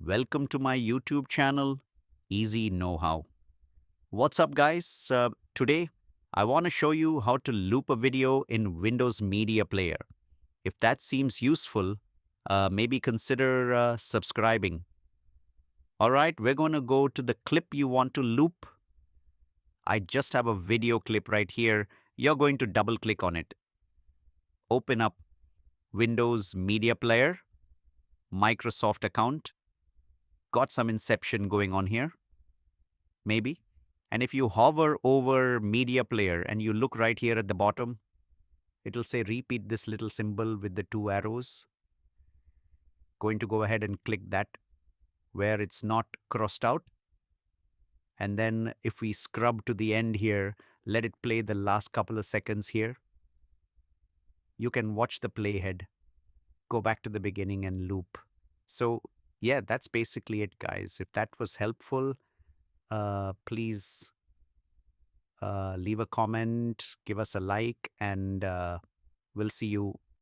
Welcome to my YouTube channel, EasyKnowHow. What's up, guys? Today, I want to show you how to loop a video in Windows Media Player. If that seems useful, maybe consider subscribing. All right, we're going to go to the clip you want to loop. I just have a video clip right here. You're going to double click on it. Open up Windows Media Player, Microsoft account. Got some inception going on here, maybe. And if you hover over media player and you look right here at the bottom, it'll say repeat this little symbol with the two arrows. Going to go ahead and click that where it's not crossed out. And then if we scrub to the end here, let it play the last couple of seconds here. You can watch the playhead, go back to the beginning and loop. So yeah, that's basically it, guys. If that was helpful, please leave a comment, give us a like, and we'll see you